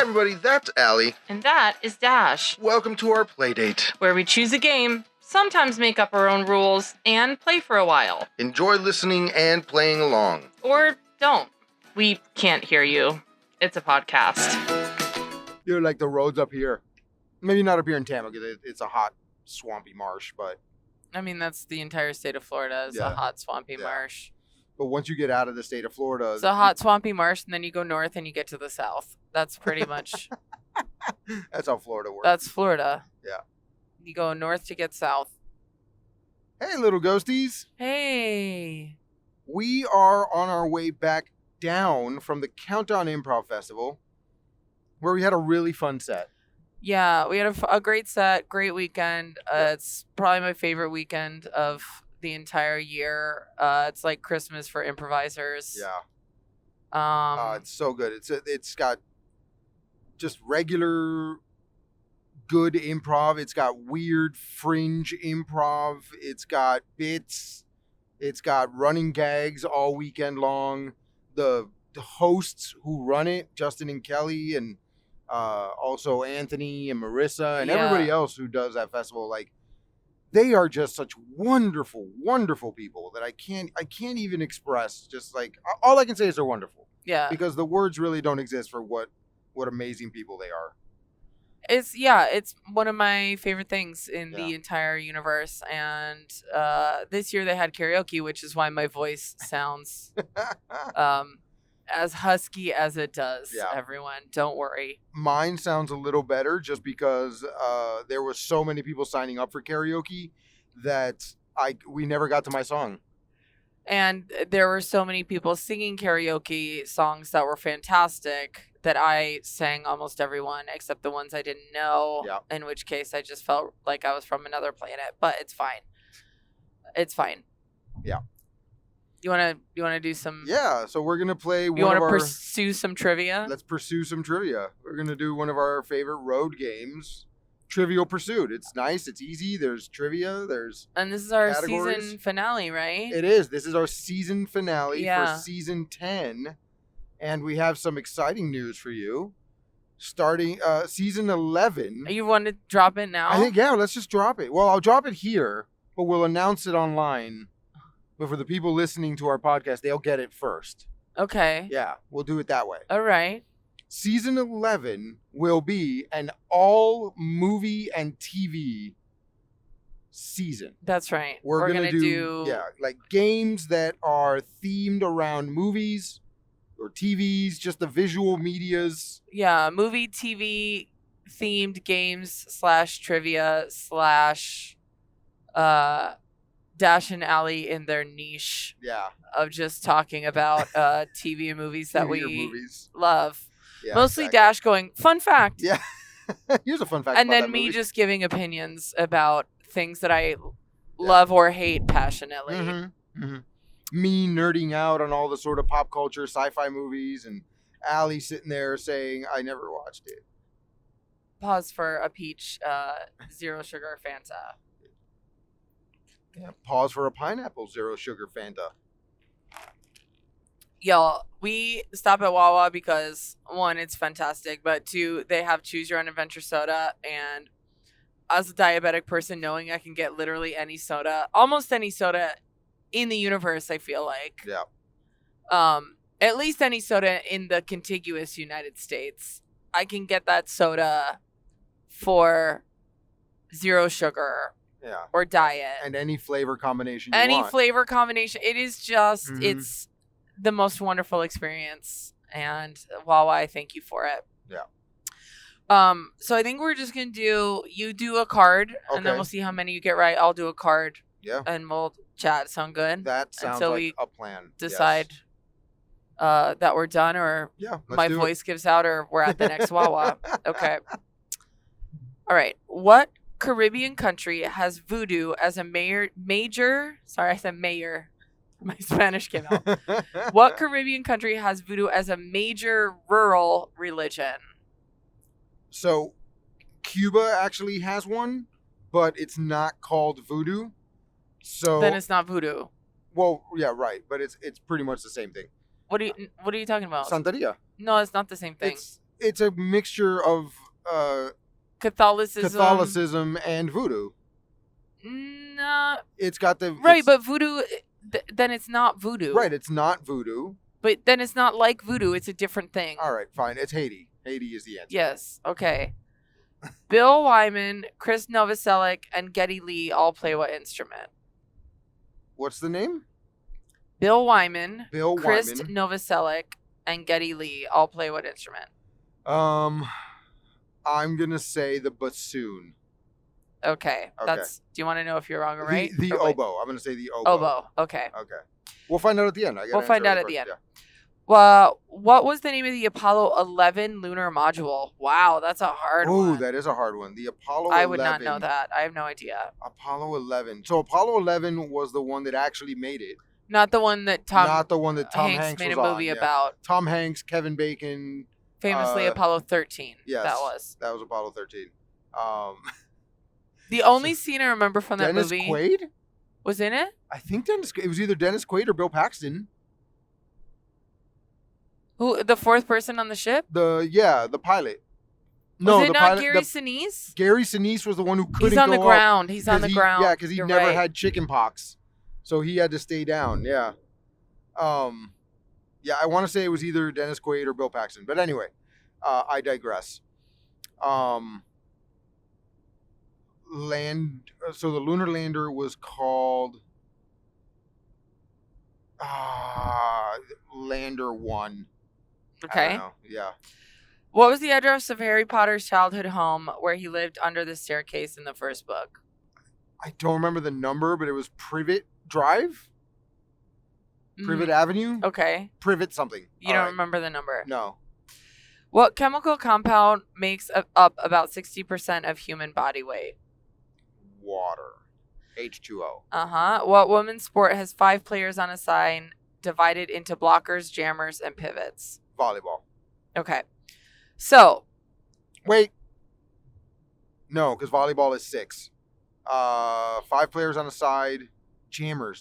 Hi everybody, that's Allie. And that is Dash. Welcome to our playdate, where we choose a game, sometimes make up our own rules, and play for a while. Enjoy listening and playing along. Or don't. We can't hear you. It's a podcast. Dude, like the roads up here. Maybe not up here in Tampa because it's a hot, swampy marsh, but... I mean, that's the entire state of Florida is a hot, swampy marsh. But once you get out of the state of Florida... It's a hot, swampy marsh, and then you go north and you get to the south. That's pretty much... That's how Florida works. That's Florida. Yeah. You go north to get south. Hey, little ghosties. Hey. We are on our way back down from the Countdown Improv Festival, where we had a really fun set. Yeah, we had a great set, great weekend. It's probably my favorite weekend of the entire year. It's like Christmas for improvisers. Yeah. It's so good. It's got just regular good improv. It's got weird fringe improv. It's got bits. It's got running gags all weekend long. The hosts who run it, Justin and Kelly, and also Anthony and Marissa and everybody else who does that festival, like, they are just such wonderful, wonderful people that I can't even express. Just like, all I can say is they're wonderful. Yeah. Because the words really don't exist for what amazing people they are. It's one of my favorite things in the entire universe. And this year they had karaoke, which is why my voice sounds as husky as it does. Yeah. Everyone, don't worry. Mine sounds a little better just because there were so many people signing up for karaoke that we never got to my song. And there were so many people singing karaoke songs that were fantastic that I sang almost every one except the ones I didn't know. Yeah. In which case I just felt like I was from another planet. But it's fine. It's fine. Yeah. You wanna do some? Yeah. So we're gonna play. You want to pursue some trivia? Let's pursue some trivia. We're gonna do one of our favorite road games, Trivial Pursuit. It's nice. It's easy. There's trivia. And this is our categories. Season finale, right? It is. This is our season finale for season 10, and we have some exciting news for you. Starting season 11. You want to drop it now? I think let's just drop it. Well, I'll drop it here, but we'll announce it online. But for the people listening to our podcast, they'll get it first. Okay. Yeah, we'll do it that way. All right. Season 11 will be an all movie and TV season. That's right. We're gonna do like games that are themed around movies or TVs, just the visual medias. Yeah, movie, TV themed games / trivia / Dash and Allie in their niche. Yeah. Of just talking about TV and movies that we love. Yeah, mostly exactly. Dash going, fun fact. Yeah. Here's a fun fact. And then me just giving opinions about things that I love or hate passionately. Mm-hmm. Mm-hmm. Me nerding out on all the sort of pop culture sci-fi movies, and Allie sitting there saying, I never watched it. Pause for a peach zero sugar Fanta. Yeah, pause for a pineapple zero sugar Fanta. Y'all, we stop at Wawa because, one, it's fantastic, but two, they have choose your own adventure soda, and as a diabetic person, knowing I can get literally any soda, almost any soda in the universe, I feel like. Yeah. At least any soda in the contiguous United States, I can get that soda for zero sugar. Yeah. Or diet. And any flavor combination you want. Any flavor combination. It is just, it's the most wonderful experience. And Wawa, I thank you for it. Yeah. So I think we're just going to you do a card, and then we'll see how many you get right. I'll do a card. Yeah. And we'll chat. Sound good? That sounds like a plan. Decide that we're done, or my voice gives out, or we're at the next Wawa. Okay. All right. What Caribbean country has voodoo as a major? Sorry, I said mayor. My Spanish came out. What Caribbean country has voodoo as a major rural religion? So, Cuba actually has one, but it's not called voodoo. So then it's not voodoo. Well, yeah, right, but it's pretty much the same thing. What are you talking about? Santeria. No, it's not the same thing. it's a mixture of Catholicism and voodoo. No. It's got the Right, but voodoo, then it's not voodoo. Right, it's not voodoo. But then it's not like voodoo. It's a different thing. All right, fine. It's Haiti. Haiti is the answer. Yes. Okay. Bill Wyman, Chris Novoselic, and Geddy Lee all play what instrument? What's the name? Bill Wyman, Chris Wyman. Novoselic, and Geddy Lee all play what instrument? I'm gonna say the bassoon. Okay. Do you want to know if you're wrong or right? The or oboe. I'm gonna say the oboe. Oboe. Okay. Okay. We'll find out at the end. We'll find out at the end. Well, what was the name of the Apollo 11 lunar module? Wow, that's a hard one. Oh, that is a hard one. The Apollo 11. I would not know that. I have no idea. Apollo 11. So Apollo 11 was the one that actually made it. Not the one that Tom Hanks made was a movie on, about. Tom Hanks, Kevin Bacon. Famously Apollo 13. Yes. That was Apollo 13. The only scene I remember from that movie. Dennis Quaid? Was in it? I think it was either Dennis Quaid or Bill Paxton. Who, the fourth person on the ship? The pilot. No, was it not pilot, Gary Sinise? Gary Sinise was the one who couldn't go He's on the ground. He's on the ground. Yeah, because he never had chicken pox. So he had to stay down. Yeah. Yeah, I want to say it was either Dennis Quaid or Bill Paxton. But anyway, I digress. So the lunar lander was called Lander 1. Okay. I don't know. Yeah. What was the address of Harry Potter's childhood home where he lived under the staircase in the first book? I don't remember the number, but it was Privet Drive? Privet Avenue? Okay. Privet something. You don't remember the number? No. What chemical compound makes up about 60% of human body weight? Water. H2O. Uh-huh. What women's sport has 5 players on a side divided into blockers, jammers, and pivots? Volleyball. Okay. So. Wait. No, because volleyball is 6. 5 players on a side. Jammers.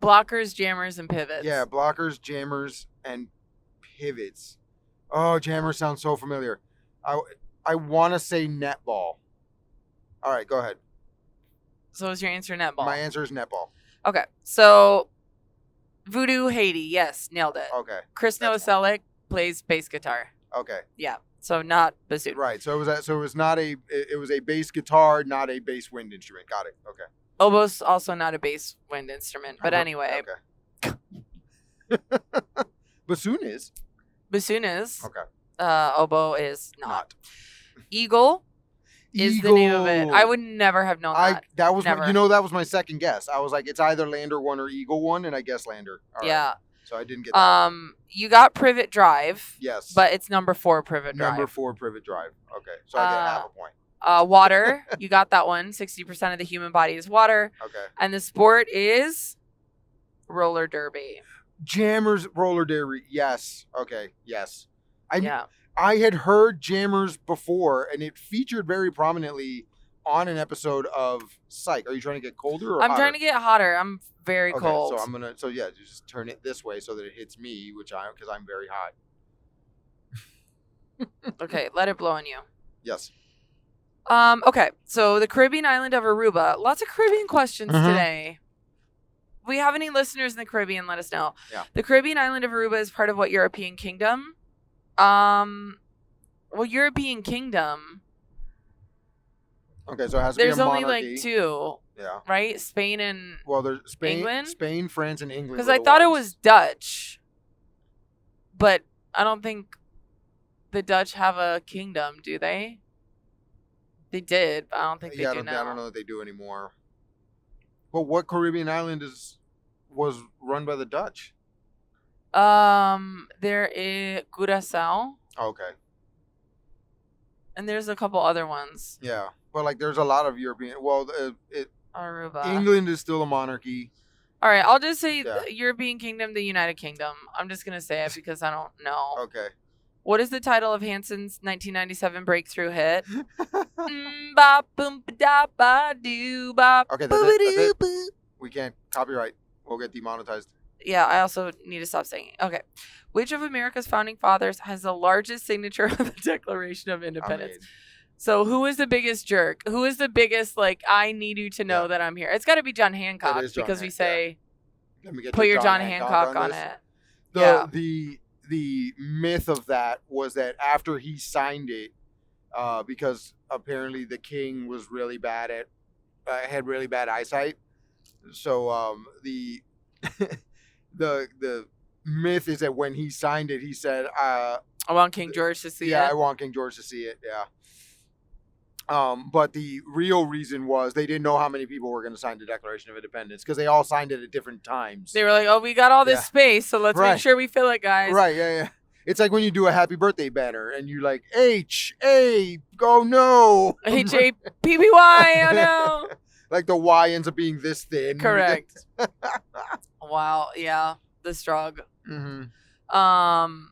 Blockers, jammers, and pivots. Yeah, blockers, jammers, and pivots. Oh, jammers sounds so familiar. I want to say netball. All right, go ahead. So is your answer netball? My answer is netball. Okay, so Voodoo Haiti, yes, nailed it. Okay. Chris Novoselic plays bass guitar. Okay. Yeah, so not bassoon. Right. So it was a bass guitar, not a bass wind instrument. Got it. Okay. Oboe's also not a bass wind instrument, but anyway. Okay. Bassoon is. Bassoon is. Okay. Oboe is not. Eagle is the name of it. I would never have known that. That was that was my second guess. I was like, it's either Lander 1 or Eagle 1, and I guess Lander. All yeah. Right. So I didn't get that. You got Privet Drive. Yes. But it's number 4 Privet Drive. Number 4 Privet Drive. Okay. So I get half a point. Water. You got that one. 60% of the human body is water. Okay. And the sport is roller derby. Jammers roller derby. Yes. Okay. Yes. I had heard Jammers before, and it featured very prominently on an episode of Psych. Are you trying to get colder or I'm hotter? trying to get hotter. I'm very cold. So just turn it this way so that it hits me, because I'm very hot. Okay, let it blow on you. Yes. Okay, so the Caribbean island of Aruba. Lots of Caribbean questions today. If we have any listeners in the Caribbean, let us know. Yeah. The Caribbean island of Aruba is part of what European kingdom? Well, European kingdom. Okay, so it has to be a monarchy. There's only like 2. Yeah. Right? Spain and there's England? Spain, France, and England. Because I thought it was Dutch. But I don't think the Dutch have a kingdom, do they? They did, but I don't think they do now. I don't know that they do anymore. But what Caribbean island was run by the Dutch? There is Curaçao. Okay. And there's a couple other ones. Yeah, but there's a lot of European. Well, Aruba. England is still a monarchy. All right, I'll just say the European Kingdom, the United Kingdom. I'm just gonna say it because I don't know. Okay. What is the title of Hanson's 1997 breakthrough hit? Bop boom da ba doo bop. Okay, that's it. We can't copyright. We'll get demonetized. Yeah, I also need to stop saying it. Okay. Which of America's founding fathers has the largest signature of the Declaration of Independence? So who is the biggest jerk? Who is the biggest, like, I need you to know that I'm here? It's got to be John Hancock because we say, Let me get put your John Hancock on this. it. The myth of that was that after he signed it, because apparently the king was really bad at, had really bad eyesight. So the the myth is that when he signed it, he said, "I want King George to see it." Yeah, I want King George to see it. Yeah. But the real reason was they didn't know how many people were going to sign the Declaration of Independence because they all signed it at different times. They were like, "Oh, we got all this space, so let's make sure we fill it, guys." Right? Yeah. It's like when you do a happy birthday banner and you like H-A, oh no, H-A-P-P-Y, oh no. Like the Y ends up being this thin. Correct. Wow. Yeah. The struggle. Mm-hmm.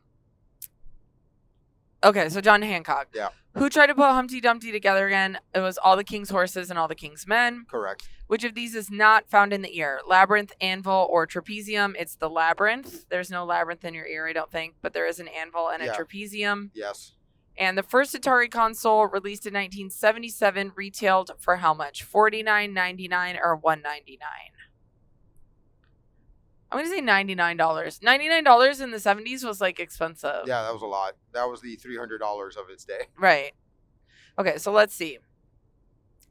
Okay, so John Hancock. Yeah. Who tried to put Humpty Dumpty together again? It was all the king's horses and all the king's men. Correct. Which of these is not found in the ear? Labyrinth, anvil, or trapezium? It's the labyrinth. There's no labyrinth in your ear, I don't think, but there is an anvil and a trapezium. Yes. And the first Atari console, released in 1977, retailed for how much? $49.99 or $199? I'm going to say $99. $99 in the 70s was like expensive. Yeah, that was a lot. That was the $300 of its day. Right. Okay, so let's see.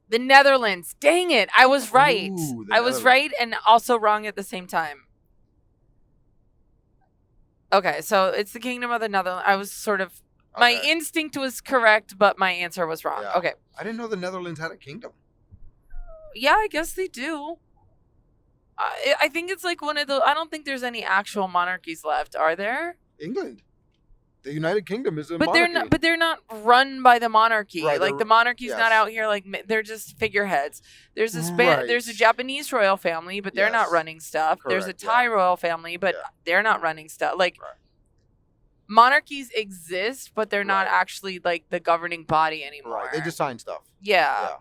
The Netherlands. Dang it. I was right. I was right and also wrong at the same time. Okay, so it's the Kingdom of the Netherlands. I was sort of... My instinct was correct, but my answer was wrong. Yeah. Okay. I didn't know the Netherlands had a kingdom. Yeah, I guess they do. I think it's like one of the... I don't think there's any actual monarchies left, are there? England. The United Kingdom is a monarchy. But they're not run by the monarchy. Right, like the monarchy's not out here like they're just figureheads. There's a there's a Japanese royal family, but they're not running stuff. Correct, there's a Thai royal family, but they're not running stuff. Like monarchies exist, but they're not actually like the governing body anymore. Right. They just sign stuff. Yeah.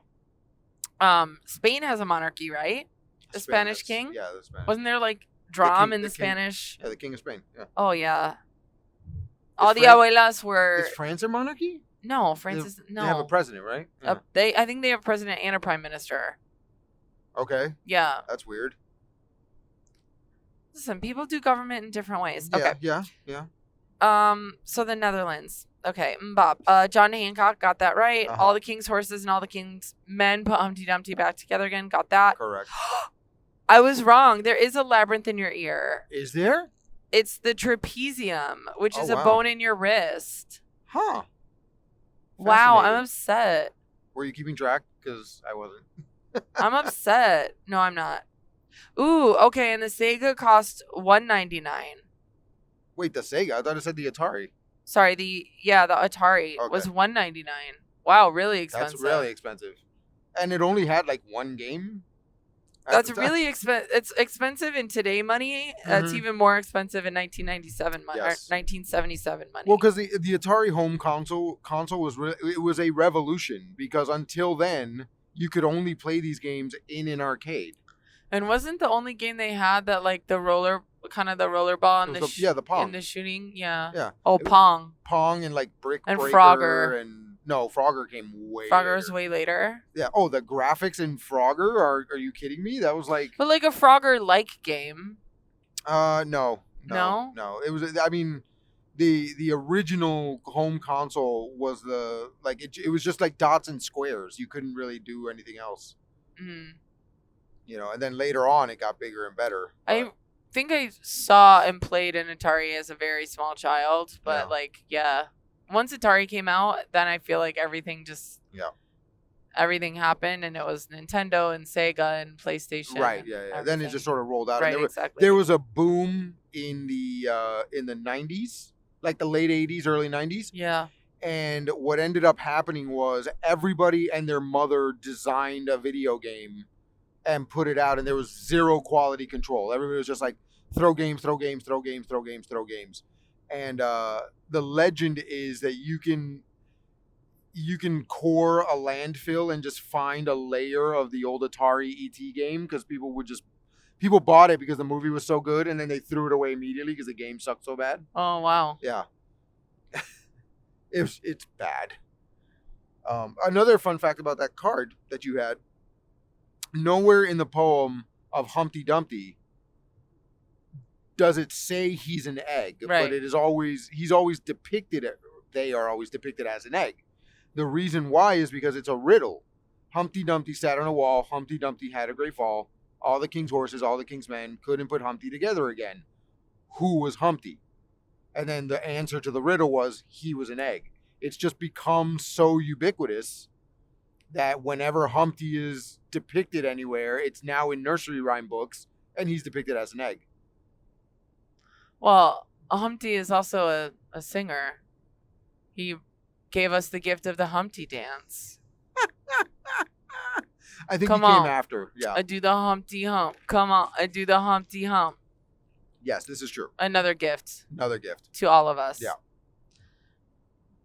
Spain has a monarchy, right? The Spanish king? Yeah, the Spanish. Wasn't there like drum in the Spanish? Yeah, the king of Spain. Yeah. Oh yeah. All the abuelas were. Is France a monarchy? No, France is no. They have a president, right? Yeah. I think they have a president and a prime minister. Okay. Yeah. That's weird. Listen, people do government in different ways. Yeah, okay. Yeah. So the Netherlands. Okay, Mbop. John Hancock got that right. Uh-huh. All the king's horses and all the king's men put Humpty Dumpty back together again. Got that. Correct. I was wrong. There is a labyrinth in your ear. Is there? It's the trapezium, which is a bone in your wrist. Huh. Wow, I'm upset. Were you keeping track? Because I wasn't. I'm upset. No, I'm not. Ooh, okay, and the Sega cost $199. Wait, the Sega? I thought it said the Atari. Sorry, the Atari was $199. Wow, really expensive. That's really expensive. And it only had like one game? That's really expensive. It's expensive in today money. It's even more expensive in 1997 money or 1977 money. Well, because the Atari home console was it was a revolution because until then you could only play these games in an arcade. And wasn't the only game they had that like the roller ball and the Pong in the shooting? Yeah. Yeah. Oh, Pong. Pong and like Brick and Breaker Frogger and. No, Frogger came way Frogger's later. way later. Yeah. Oh, the graphics in Frogger? Are you kidding me? That was like... But like a Frogger-like game. No. No? It was... I mean, the original home console was the... Like, it was just like dots and squares. You couldn't really do anything else. Mm. You know, and then later on, it got bigger and better. I think I saw and played an Atari as a very small child. But once Atari came out, then I feel like everything happened, and it was Nintendo and Sega and PlayStation. Right, yeah. Then it just sort of rolled out. Right, and exactly. There was a boom in the 90s, like the late 80s, early 90s. Yeah. And what ended up happening was everybody and their mother designed a video game and put it out, and there was zero quality control. Everybody was just like, throw games. And the legend is that you can core a landfill and just find a layer of the old Atari ET game because people would just People bought it because the movie was so good, and then they threw it away immediately because the game sucked so bad. Oh, wow. Yeah. It's bad. Another fun fact about that card that you had, nowhere in the poem of Humpty Dumpty does it say he's an egg, Right. but they are always depicted as an egg. The reason why is because it's a riddle. Humpty Dumpty sat on a wall. Humpty Dumpty had a great fall. All the king's horses, all the king's men couldn't put Humpty together again. Who was Humpty? And then the answer to the riddle was he was an egg. It's just become so ubiquitous that whenever Humpty is depicted anywhere, it's now in nursery rhyme books, and he's depicted as an egg. Well, Humpty is also a singer. He gave us the gift of the Humpty dance. I think Come he came on. after. Yeah. I do the Humpty Hump. Come on, I do the Humpty Hump. Yes, this is true. Another gift Another gift. to all of us. Yeah.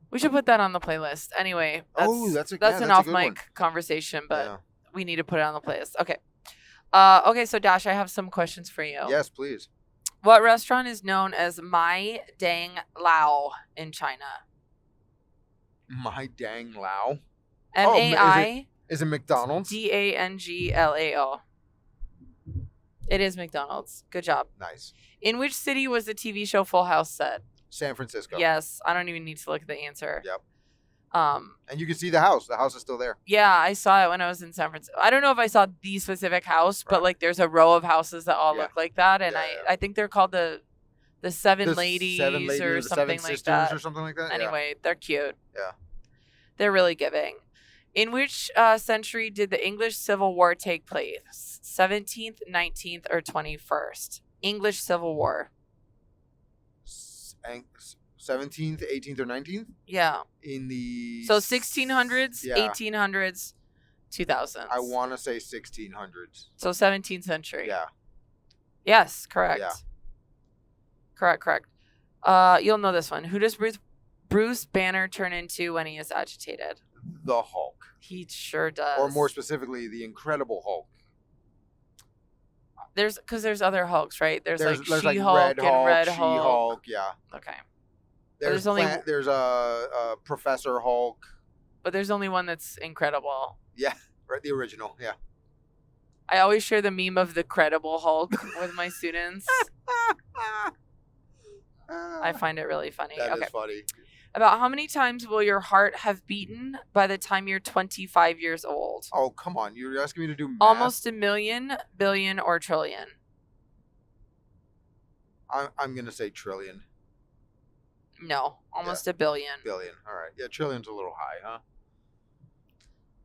We should put that on the playlist. Anyway, that's that's an a off good mic one. conversation, but Yeah. we need to put it on the playlist. Okay. Okay, so Dash, I have some questions for you. Yes, please. What restaurant is known as Mai Dang Lao in China? My dang Lao. MAI Is it McDonald's? DANGLAO. It is McDonald's. Good job. Nice. In which city was the TV show Full House set? San Francisco. Yes, I don't even need to look at the answer. Yep. Um, And you can see the house. The house is still there. yeah, I saw it when I was in San Francisco. I don't know if I saw the specific house, but Right. like there's a row of houses that all Yeah. look like that, and Yeah, I think they're called the Seven The Ladies Seven Ladies or the something Seven like Sisters that. or something like that. Yeah. Anyway, they're cute. Yeah. They're really giving. In which century did the English Civil War take place? 17th, 19th, or 21st? English Civil War. 17th, 18th, or 19th? Yeah. In the... So 1600s, Yeah. 1800s, 2000s. I want to say 1600s. So 17th century. Yeah. Yes, correct. Yeah. Correct. You'll know this one. Who does Bruce Banner turn into when he is agitated? The Hulk. He sure does. Or more specifically, the Incredible Hulk. There's other Hulks, right? There's like like She-Hulk Red and Hulk, Red Hulk. She-Hulk, yeah. Okay. There's there's a Professor Hulk. But there's only one that's incredible. Yeah, right. The original. Yeah. I always share the meme of the Credible Hulk with my students. I find it really funny. That okay. is funny. About how many times will your heart have beaten by the time you're 25 years old? Oh, come on. You're asking me to do math? Almost a million, billion, or trillion. I'm going to say trillion. No, almost a billion. Billion. All right. Yeah, trillion's a little high,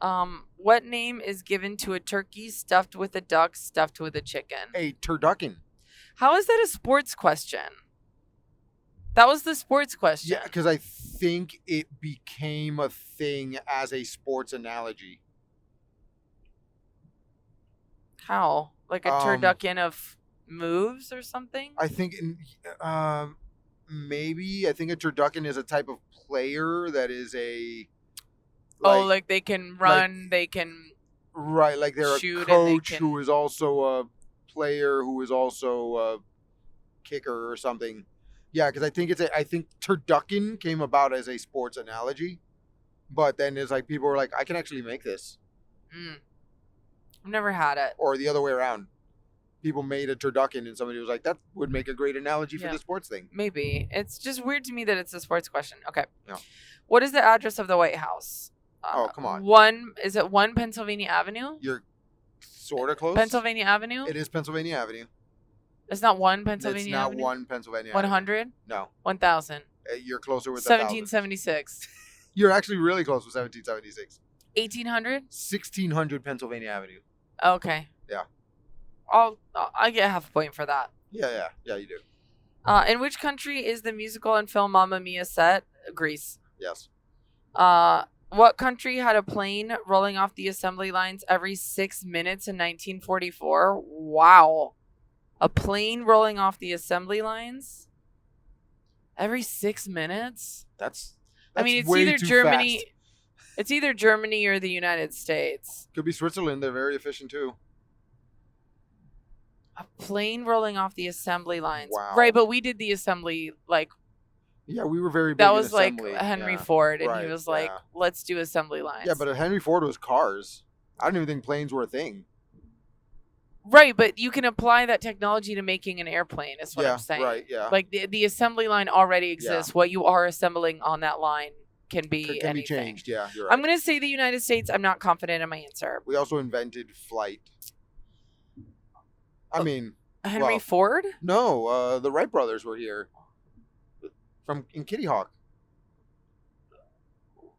huh? What name is given to a turkey stuffed with a duck stuffed with a chicken? A turducken. How is that a sports question? That was the sports question. Yeah, because I think it became a thing as a sports analogy. How? Like a turducken of moves or something? I think maybe. I think a turducken is a type of player that is a... like they can run, they can... Right, like they're shoot a and they coach can- who is also a player who is also a kicker or something. Yeah, because I think turducken came about as a sports analogy, but then it's like people were like, I can actually make this, I've never had it. or the other way around. People made a turducken and somebody was like, that would make a great analogy for Yeah. the sports thing. Maybe. It's just weird to me that it's a sports question. Okay. Yeah. What is the address of the White House? Oh, come on. Is it 1 Pennsylvania Avenue? You're sort of close. Pennsylvania Avenue? It is Pennsylvania Avenue. It's not 1 It's Pennsylvania not Avenue? 1 Pennsylvania Avenue. 100? No. 1000. You're closer with the 1776. You're actually really close with 1776. 1800? 1600 Pennsylvania Avenue. Okay. Yeah. I get half a point for that. Yeah, you do. In which country is the musical and film Mamma Mia set? Greece. Yes. What country had a plane rolling off the assembly lines every 6 minutes in 1944? Wow. A plane rolling off the assembly lines? Every 6 minutes? That's I mean, it's way either too Germany. fast. It's either Germany or the United States. Could be Switzerland. They're very efficient too. A plane rolling off the assembly lines. Wow. Right, but we did the assembly, like, Yeah, we were very big that in was like assembly. Henry Yeah. Ford, and he Right, was like, yeah. let's do assembly lines. Yeah, but Henry Ford was cars. I didn't even think planes were a thing. Right, but you can apply that technology to making an airplane, is what I'm saying. Right, yeah. Like, the assembly line already exists. What you are assembling on that line can be Can anything. be changed, yeah, you're right. I'm going to say the United States. I'm not confident in my answer. We also invented flight. I mean... Henry Ford? No, the Wright brothers were here. In Kitty Hawk.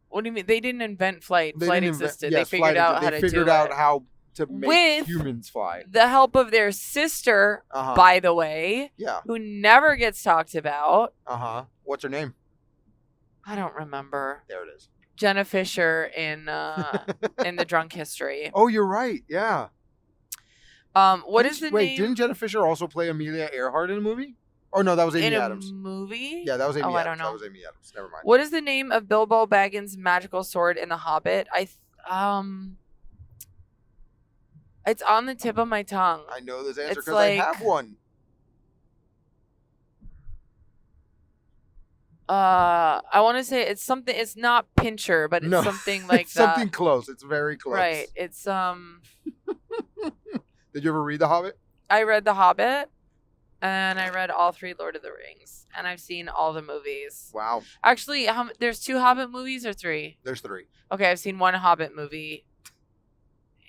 What do you mean? They didn't invent flight. They Flight didn't invent- existed. yes, They figured flight out existed. how They to do figured out it. how to make With humans fly. the help of their sister, by the way, Yeah. who never gets talked about. What's her name? I don't remember. There it is. Jenna Fisher in The Drunk History. Oh, you're right. Yeah. What is the name? Wait, didn't Jenna Fisher also play Amelia Earhart in a movie? Oh no, that was Amy Adams. In a movie? Yeah, that was Amy Adams. I don't know. That was Amy Adams. Never mind. What is the name of Bilbo Baggins' magical sword in The Hobbit? It's on the tip of my tongue. I know this answer It's because like- I have one. I want to say it's something. It's not Pincher, but it's No, something like it's that. something close. It's very close. Right. It's Did you ever read The Hobbit? I read The Hobbit, and I read all 3 Lord of the Rings, and I've seen all the movies. Wow. Actually, there's 2 Hobbit movies or 3? There's 3. Okay, I've seen 1 Hobbit movie,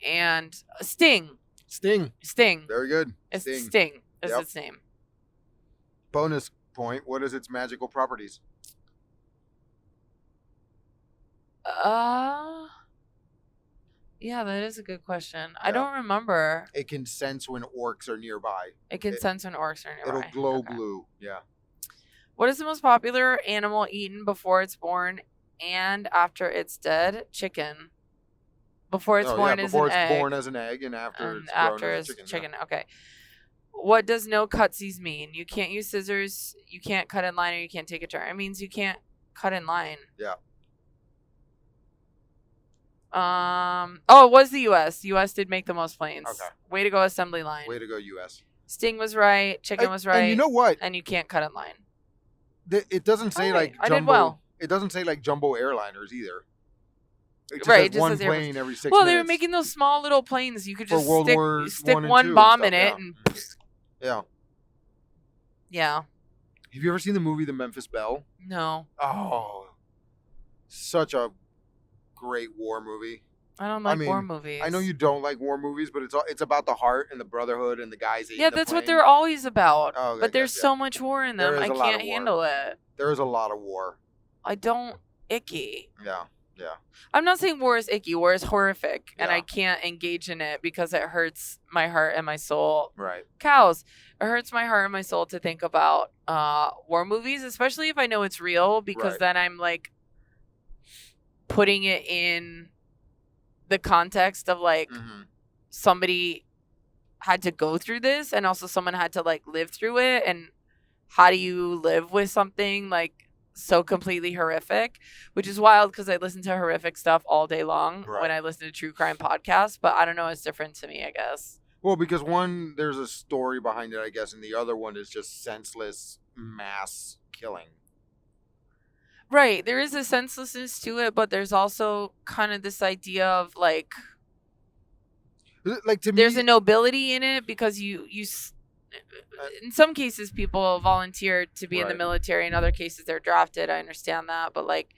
and Sting. Sting. Very good. It's Sting. Sting. Is Yep. its name. Bonus point. What is its magical properties? Yeah, that is a good question. I don't remember. It can sense when orcs are nearby. It can sense when orcs are nearby. It'll glow Okay. blue. Yeah. What is the most popular animal eaten before it's born and after it's dead? Chicken. Before it's born is before an it's egg. born as an egg, and after And it's after grown is as a chicken. yeah. Okay. What does no cutsies mean? You can't use scissors, you can't cut in line, or you can't take a turn. It means you can't cut in line. Yeah. Oh, it was the U.S. U.S. did make the most planes. Okay. Way to go, assembly line. Way to go, U.S. Sting was right. Chicken was right. And you know what? And you can't cut in line. It doesn't say Alright, like I jumbo. did well. It doesn't say like jumbo airliners either. It just Right, says it just one says plane every 6 Well, minutes. they were making those small little planes. You could For just World stick War stick I and one II bomb and in stuff, it, and Yeah. yeah. Have you ever seen the movie The Memphis Belle? No, Oh, such a great war movie. I don't like mean, war movies. I know you don't like war movies, but it's about the heart and the brotherhood and the guys. Yeah, that's what they're always about. Oh, okay, but there's gotcha. so much war in There them. is I a lot can't of war. handle it. There is a lot of war. I don't icky. Yeah. I'm not saying war is icky. War is horrific, and Yeah. I can't engage in it because it hurts my heart and my soul. Right. Cows. It hurts my heart and my soul to think about war movies, especially if I know it's real, because Right. then I'm like putting it in the context of like Mm-hmm. somebody had to go through this, and also someone had to like live through it. And how do you live with something like so completely horrific, which is wild because I listen to horrific stuff all day long Right. when I listen to true crime podcasts, but I don't know, it's different to me, I guess. Well, because one, there's a story behind it, I guess, and the other one is just senseless mass killing. Right, there is a senselessness to it, but there's also kind of this idea of like Like to there's me, a nobility in it because in some cases people volunteer to be in the Right. military, in other cases they're drafted. I understand that, but like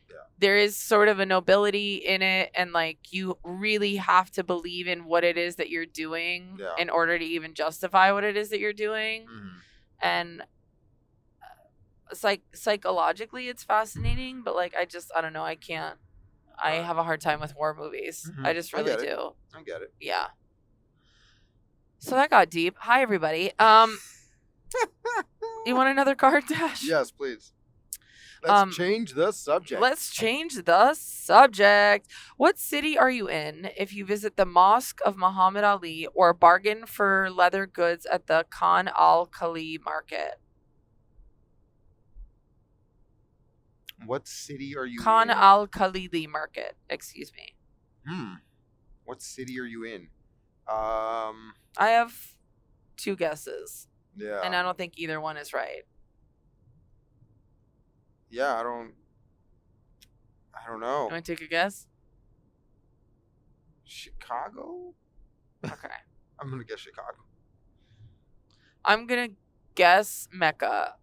Yeah. there is sort of a nobility in it, and like you really have to believe in what it is that you're doing Yeah. in order to even justify what it is that you're doing. Mhm. And psychologically it's fascinating, but like I don't know, I can't. I have a hard time with war movies. Mhm. I just I really get it. do. I get it. Yeah. So that got deep. Hi everybody. You want another card, Dash? Yes, please. Let's change the subject. Let's change the subject. What city are you in if you visit the Mosque of Muhammad Ali or bargain for leather goods at the Khan al-Khali market? What city are you Khan in? al-Khalili market. Excuse me. What city are you in? I have 2 guesses, Yeah. and I don't think either one is right. Yeah, I don't know. You want to take a guess? Chicago? Okay. I'm going to guess Chicago. I'm going to guess Mecca,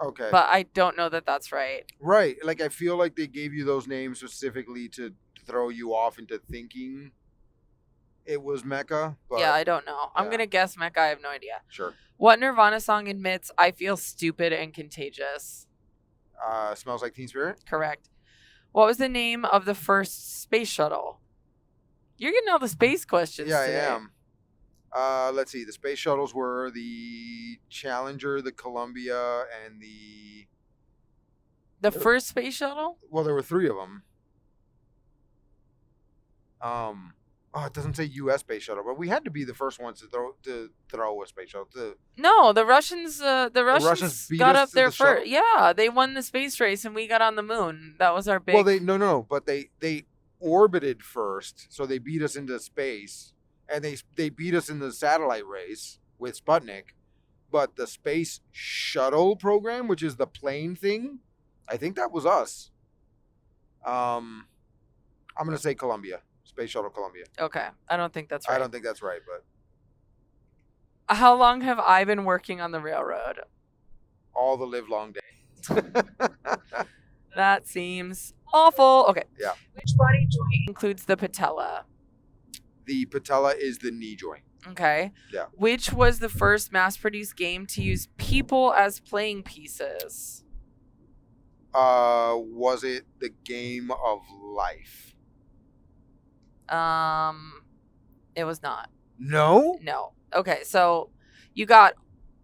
Okay. but I don't know that that's right. Right. Like, I feel like they gave you those names specifically to throw you off into thinking it was Mecca. But Yeah, I don't know. I'm yeah. going to guess Mecca. I have no idea. Sure. What Nirvana song admits, I feel stupid and contagious? Smells Like Teen Spirit? Correct. What was the name of the first space shuttle? You're getting all the space questions today. I am. Let's see. The space shuttles were the Challenger, the Columbia, and The first space shuttle? well, there were 3 of them. It doesn't say U.S. space shuttle, but we had to be the first ones to throw a space shuttle. No, the Russians Russians beat got us up to there the shuttle? first. Yeah, they won the space race and we got on the moon. That was our big. Well, but they orbited first, so they beat us into space, and they beat us in the satellite race with Sputnik. But the space shuttle program, which is the plane thing, I think that was us. I'm gonna say Columbia. Space Shuttle Columbia. Okay, I don't think that's right. I don't think that's right, but How long have I been working on the railroad? all the live long day. That seems awful. Okay. Yeah. Which body joint includes the patella? The patella is the knee joint. Okay. Yeah. Which was the first mass-produced game to use people as playing pieces? Was it the Game of Life? It was not. No. No. Okay, so you got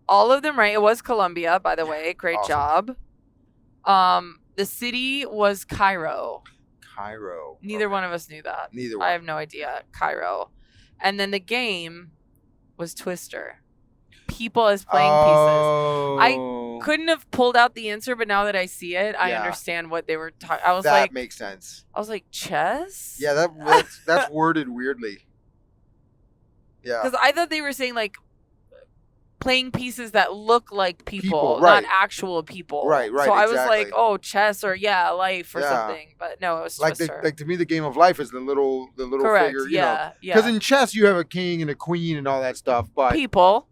all of them right. It was Columbia, by the way. Great Awesome. job. The city was Cairo. Cairo. Neither one of us knew that. Neither one. I have no idea. Cairo. And then the game was Twister. People as playing pieces. Couldn't have pulled out the answer, but now that I see it, I Yeah. understand what they were talking. I was that like, makes sense. I was like, chess? Yeah, that's worded weirdly. Yeah. Because I thought they were saying like playing pieces that look like people, right. not actual people. Right, So I was exactly. like, oh, chess or life or Yeah. something. But no, it was Twister. Like to me, the Game of Life is the little Correct. figure. Yeah. Because in chess you have a king and a queen and all that stuff, but People.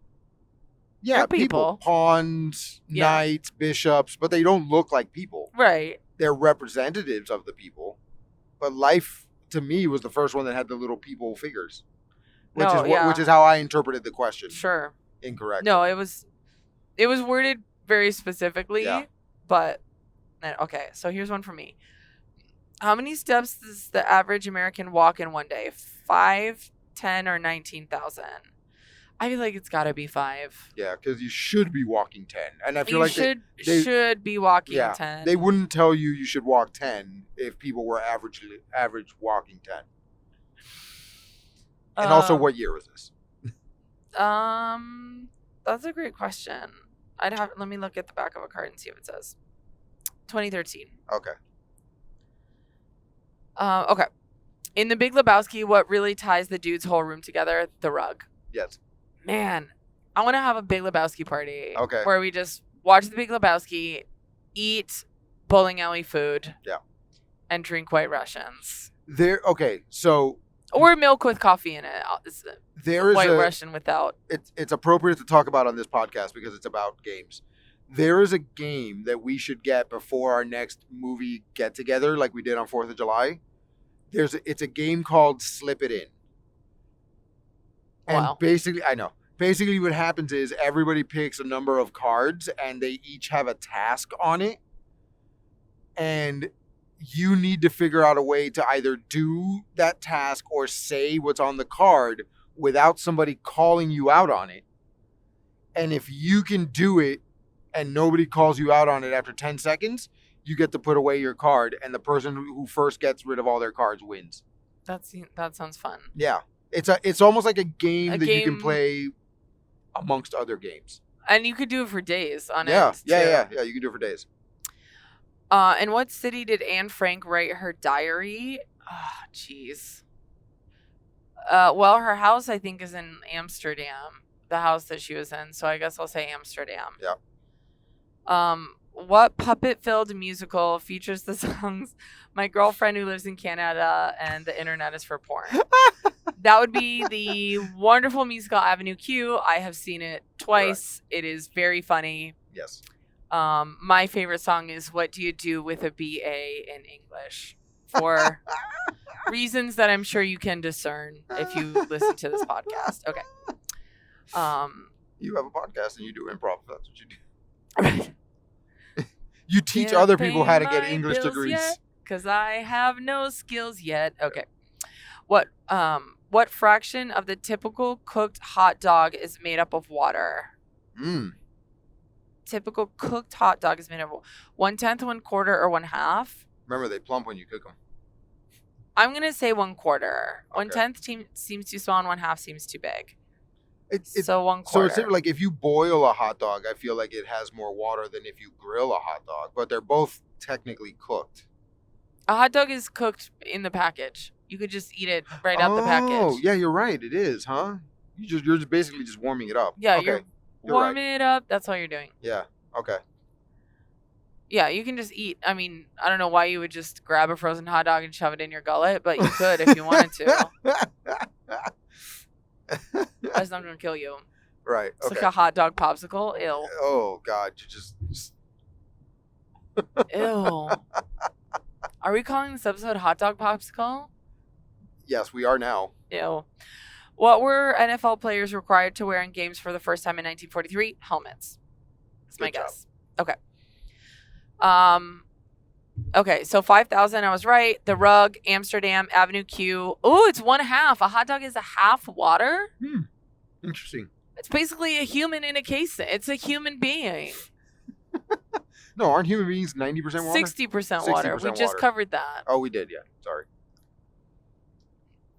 yeah, they're people. pawns, Yeah. knights, bishops, but they don't look like people. Right. They're representatives of the people. But Life to me was the first one that had the little people figures, which is how I interpreted the question. Sure. Incorrect. No, it was worded very specifically, Yeah. but okay. So here's one for me. How many steps does the average American walk in one day? 5, 10, or 19,000? I feel like it's got to be 5. Yeah, because you should be walking 10, and I feel You like should be walking yeah, 10. they wouldn't tell you should walk 10 if people were average walking 10. And also, what year was this? That's a great question. Let me look at the back of a card and see if it says 2013. Okay. Okay. In The Big Lebowski, what really ties the dude's whole room together? The rug. Yes. Man, I want to have a Big Lebowski party. Okay. Where we just watch The Big Lebowski, eat bowling alley food. Yeah. And drink White Russians. So or milk with coffee in it. There is White Russian without. It's appropriate to talk about on this podcast because it's about games. There is a game that we should get before our next movie get together, like we did on 4th of July. It's a game called Slip It In. And Wow. basically what happens is everybody picks a number of cards and they each have a task on it. And you need to figure out a way to either do that task or say what's on the card without somebody calling you out on it. And if you can do it and nobody calls you out on it after 10 seconds, you get to put away your card, and the person who first gets rid of all their cards wins. That sounds fun. Yeah. It's almost like a game you can play amongst other games. And you could do it for days on Yeah. end. Yeah. You can do it for days. In what city did Anne Frank write her diary? Oh, jeez. Well, her house, I think, is in Amsterdam. the house that she was in, so I guess I'll say Amsterdam. Yeah. What puppet-filled musical features the songs "My Girlfriend Who Lives in Canada" and "The Internet Is for Porn"? That would be the wonderful musical Avenue Q. I have seen it twice. Right. It is very funny. Yes. My favorite song is "What Do You Do with a BA in English?" for reasons that I'm sure you can discern if you listen to this podcast. Okay. You have a podcast and you do improv. That's what you do. Right. You teach other people how to get English degrees. Because I have no skills yet. Okay. What fraction of the typical cooked hot dog is made up of water? Typical cooked hot dog is made up of 1/10, 1/4, or 1/2. Remember, they plump when you cook them. I'm going to say 1/4. Okay. 1/10 seems too small and 1/2 seems too big. So 1/4. So it's like if you boil a hot dog, I feel like it has more water than if you grill a hot dog, but they're both technically cooked. A hot dog is cooked in the package. You could just eat it right out the package. Oh, yeah, you're right. It is, huh? You're just basically just warming it up. Yeah, okay. you're warming it up. That's all you're doing. Yeah. Okay. Yeah, you can just eat. I mean, I don't know why you would just grab a frozen hot dog and shove it in your gullet, but you could if you wanted to. That's not going to kill you. Right. It's like a hot dog popsicle. Ew. Oh, God. You just... Ew. Are we calling this episode Hot Dog Popsicle? Yes, we are now. Ew. What were NFL players required to wear in games for the first time in 1943? Helmets. That's my guess. Okay. Okay, so 5,000, I was right. The Rug, Amsterdam, Avenue Q. Oh, it's 1/2. A hot dog is a half water? Interesting. It's basically a human in a case. It's a human being. No, aren't human beings 90% water? 60% water. We just covered that. Oh, we did, yeah. Sorry.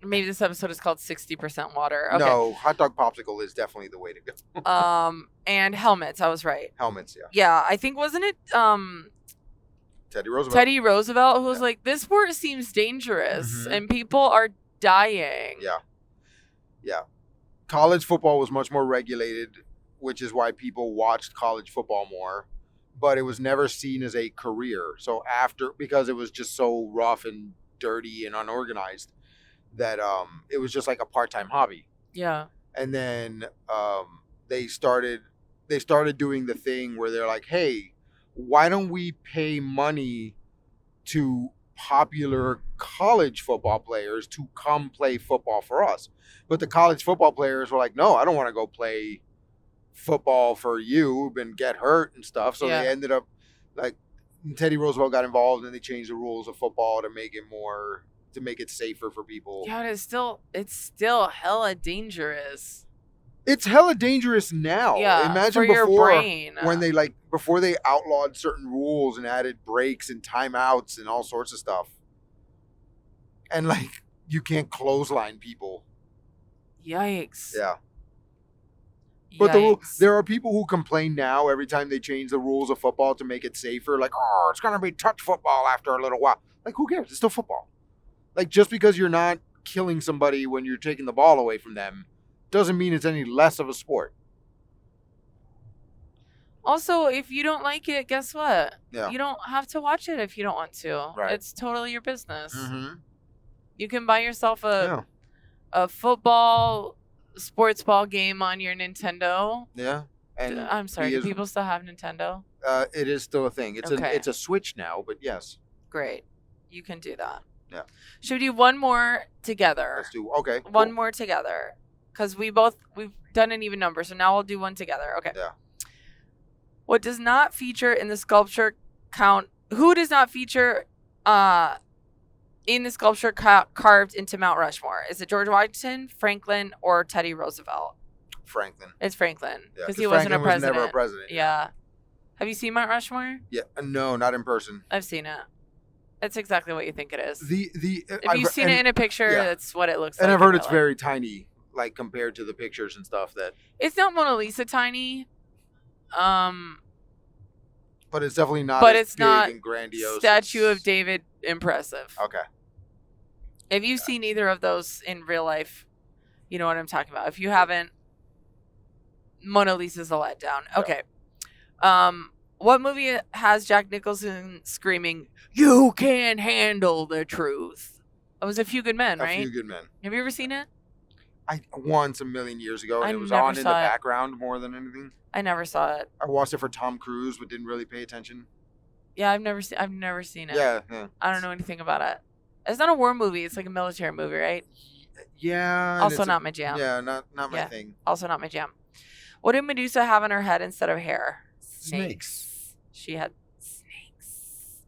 Maybe this episode is called 60% water. Okay. No, hot dog popsicle is definitely the way to go. And helmets. I was right. Helmets, yeah. Yeah, I think, wasn't it Teddy Roosevelt? Teddy Roosevelt, who was like, this sport seems dangerous and people are dying. Yeah. Yeah. College football was much more regulated, which is why people watched college football more. But it was never seen as a career. So because it was just so rough and dirty and unorganized, that it was just like a part-time hobby. Yeah. And then they started doing the thing where they're like, hey, why don't we pay money to popular college football players to come play football for us? But the college football players were like, no, I don't want to go play football for you and get hurt and stuff. So they ended up, like, Teddy Roosevelt got involved and they changed the rules of football to make it safer for people. Yeah, it's still hella dangerous. It's hella dangerous now. Yeah, imagine for your before brain. before they outlawed certain rules and added breaks and timeouts and all sorts of stuff. And like, you can't clothesline people. Yikes. Yeah. But there are people who complain now every time they change the rules of football to make it safer. Like, oh, it's going to be touch football after a little while. Like, who cares? It's still football. Like, just because you're not killing somebody when you're taking the ball away from them doesn't mean it's any less of a sport. Also, if you don't like it, guess what? Yeah. You don't have to watch it if you don't want to. Right. It's totally your business. Mm-hmm. You can buy yourself a football sports ball game on your Nintendo. Yeah. And I'm sorry, do people still have Nintendo? It is still a thing. It's a Switch now, but yes. Great. You can do that. Yeah. Should we do one more together? Let's do, okay. One more together. Because we've done an even number, so now we'll do one together. Okay. Yeah. What does not feature in the sculpture who does not feature in the sculpture carved into Mount Rushmore? Is it George Washington, Franklin, or Teddy Roosevelt? Franklin. It's Franklin. Because he Franklin wasn't a president. was never a president. Yeah. Have you seen Mount Rushmore? Yeah. No, not in person. I've seen it. It's exactly what you think it is. If you've seen it in a picture, that's what it looks like. And I've heard it's very tiny, like compared to the pictures and stuff that. It's not Mona Lisa tiny. But it's definitely not. But as it's big not and grandiose. Statue of David impressive. Okay. If you've seen either of those in real life, you know what I'm talking about. If you haven't, Mona Lisa's a letdown. Yeah. Okay. What movie has Jack Nicholson screaming, "You can't handle the truth"? It was A Few Good Men, right? A Few Good Men. Have you ever seen it? Once a million years ago, and I it was never on in the saw it. background more than anything. I never saw it. I watched it for Tom Cruise, but didn't really pay attention. Yeah, I've never seen it. Yeah. I don't know anything about it. It's not a war movie. It's like a military movie, right? Yeah. and Also it's not my jam. Yeah, not my Yeah. thing. Also not my jam. What did Medusa have on her head instead of hair? Snakes. She had snakes.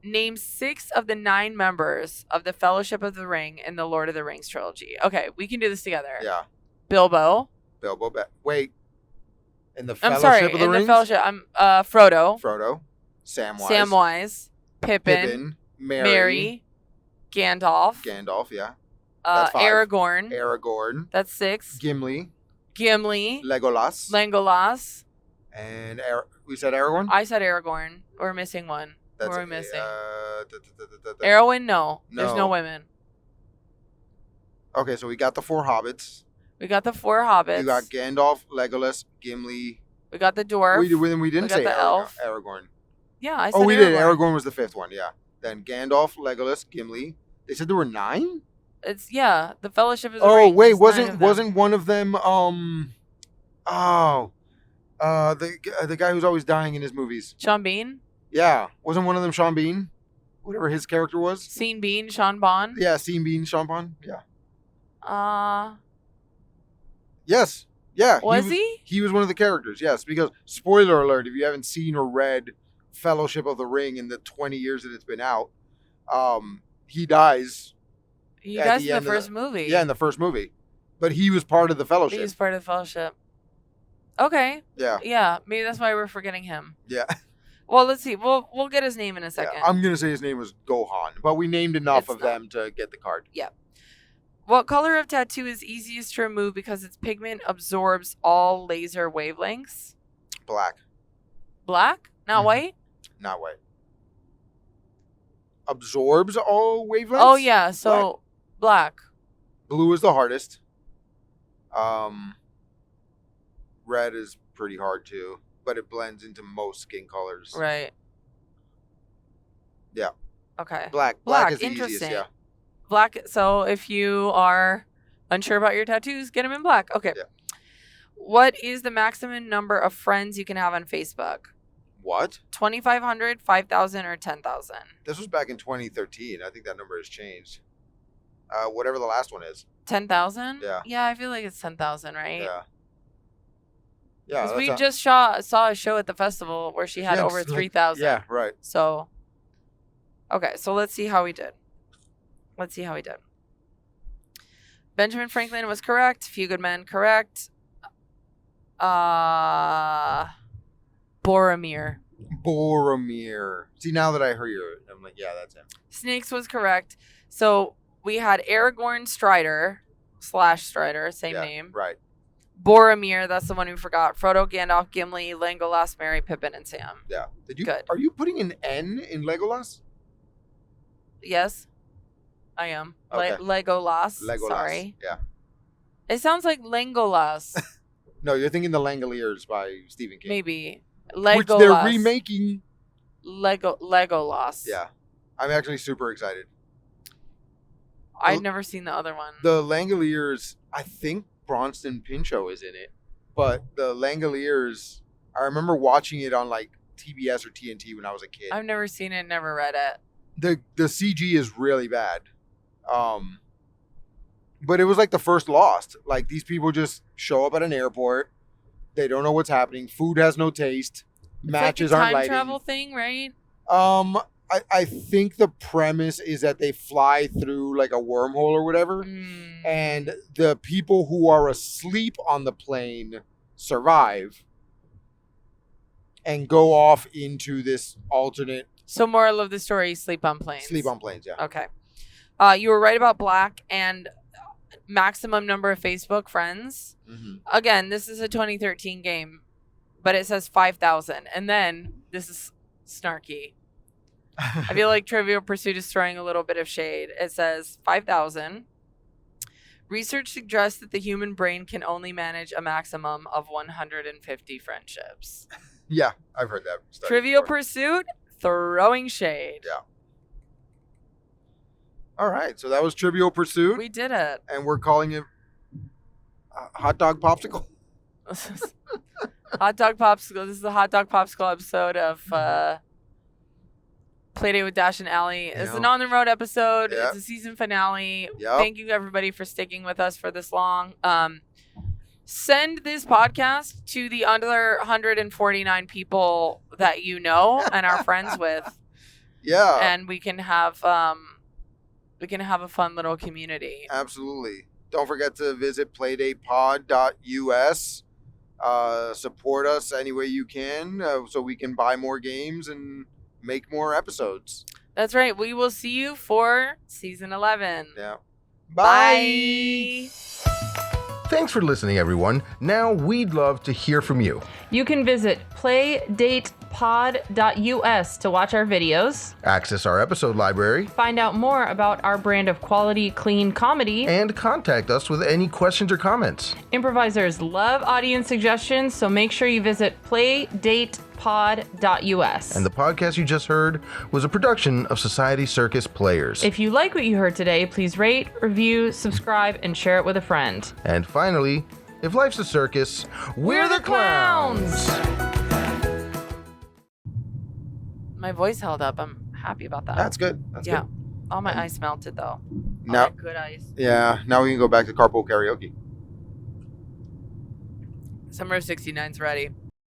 Name 6 of the 9 members of the Fellowship of the Ring in the Lord of the Rings trilogy. Okay, we can do this together. Yeah. Bilbo. Wait. In the I'm Fellowship sorry. of the In Rings? the Fellowship, Frodo. Frodo. Samwise. Samwise. Pippin. Merry. Gandalf. Gandalf, yeah. That's 5. Aragorn. Aragorn. That's 6. Gimli. Legolas. And we said Aragorn? I said Aragorn. We're missing one. Who are we missing? Aragorn. Arwen? No. There's no No. women. Okay, so we got the 4 hobbits. We got the 4 hobbits. You got Gandalf, Legolas, Gimli. We got the dwarf. We didn't got say the elf. Aragorn. Yeah, I said Oh, we Aragorn. did. Aragorn was the 5th one, yeah. Then Gandalf, Legolas, Gimli. They said there were 9? It's the Fellowship of the Oh, Ring. wait, There's 9 of them. wasn't one of them the guy who's always dying in his movies. Sean Bean? Yeah, wasn't one of them Sean Bean? Whatever his character was. Sean Bean, Sean Bond? Yeah, Sean Bean, Sean Bond. Yeah. Yes. Yeah. Was he? He was one of the characters, yes. Because, spoiler alert, if you haven't seen or read Fellowship of the Ring in the 20 years that it's been out, he dies. He At dies the in end the of first movie. Yeah, in the first movie. But he was part of the Fellowship. He was part of the Fellowship. Okay. Yeah. Yeah, maybe that's why we're forgetting him. Yeah. Well, let's see. We'll get his name in a second. Yeah, I'm going to say his name was Gohan, but we named enough It's of not. them to get the card. Yeah. What color of tattoo is easiest to remove because its pigment absorbs all laser wavelengths? Black, Black? Not Mhm. white? not white. Absorbs all wavelengths? Oh, yeah. So, black. Blue is the hardest. Red is pretty hard too, but it blends into most skin colors. Right. Yeah. Okay. Black is the easiest, Interesting. yeah. Black. So if you are unsure about your tattoos, get them in black. Okay. Yeah. What is the maximum number of friends you can have on Facebook? What? 2,500, 5,000, or 10,000? This was back in 2013. I think that number has changed. Whatever the last one is. 10,000? Yeah. Yeah, I feel like it's 10,000, right? Yeah. Yeah. 'Cause we that's just saw a show at the festival where she had Yeah, over it's like- 3,000. Yeah, right. So, okay, so let's see how we did. Benjamin Franklin was correct. Few Good Men, correct. Boromir. See, now that I hear you, I'm like, yeah, that's him. Snakes was correct. So we had Aragorn Strider / Strider, same Yeah, name. Right. Boromir, that's the one we forgot. Frodo, Gandalf, Gimli, Legolas, Merry, Pippin, and Sam. Yeah. Good. Are you putting an N in Legolas? Yes, I am. Okay. Legolas. Legolas. Sorry. Yeah. It sounds like Legolas. No, you're thinking The Langoliers by Stephen King. Maybe. Which Legolas. they're remaking. Legolas. Yeah. I'm actually super excited. I've never seen the other one. The Langoliers, I think Bronson Pinchot is in it. But the Langoliers, I remember watching it on like TBS or TNT when I was a kid. I've never seen it, never read it. The CG is really bad. But it was like the first Lost. Like these people just show up at an airport. They don't know what's happening. Food has no taste. Matches it's like a aren't time lighting. travel thing, right? I think the premise is that they fly through like a wormhole or whatever. And the people who are asleep on the plane survive and go off into this alternate So moral of the story, sleep on planes. sleep on planes. Yeah. Okay. You were right about black and maximum number of Facebook friends. Mm-hmm. Again, this is a 2013 game, but it says 5,000. And then this is snarky. I feel like Trivial Pursuit is throwing a little bit of shade. It says 5,000. Research suggests that the human brain can only manage a maximum of 150 friendships. Yeah, I've heard that. study Trivial before. Pursuit, throwing shade. Yeah. All right, so that was Trivial Pursuit, We did it. and we're calling it Hotdog Popsicle. Hot Dog Popsicle. This is the Hot Dog Popsicle episode of Playdate with Dash and Allie. It's an on the road episode. Yep. It's a season finale. Yep. Thank you everybody for sticking with us for this long. Send this podcast to the other 149 people that you know and are friends with, Yeah, and we can have a fun little community. absolutely. Don't forget to visit playdatepod.us. Support us any way you can so we can buy more games and make more episodes. That's right. We will see you for season 11. Yeah. Bye. Thanks for listening, everyone. Now we'd love to hear from you. You can visit playdatepod.us to watch our videos, Access our episode library, find out more about our brand of quality, clean comedy. and contact us with any questions or comments. Improvisers love audience suggestions, so make sure you visit playdatepod.us. And the podcast you just heard was a production of Society Circus Players. If you like what you heard today, please rate, review, subscribe, and share it with a friend. And finally, if life's a circus, we're the clowns. My voice held up. I'm happy about that. That's good. That's yeah. good. All my ice melted though. Now, All my good ice. yeah, now we can go back to carpool karaoke. Summer of '69's ready.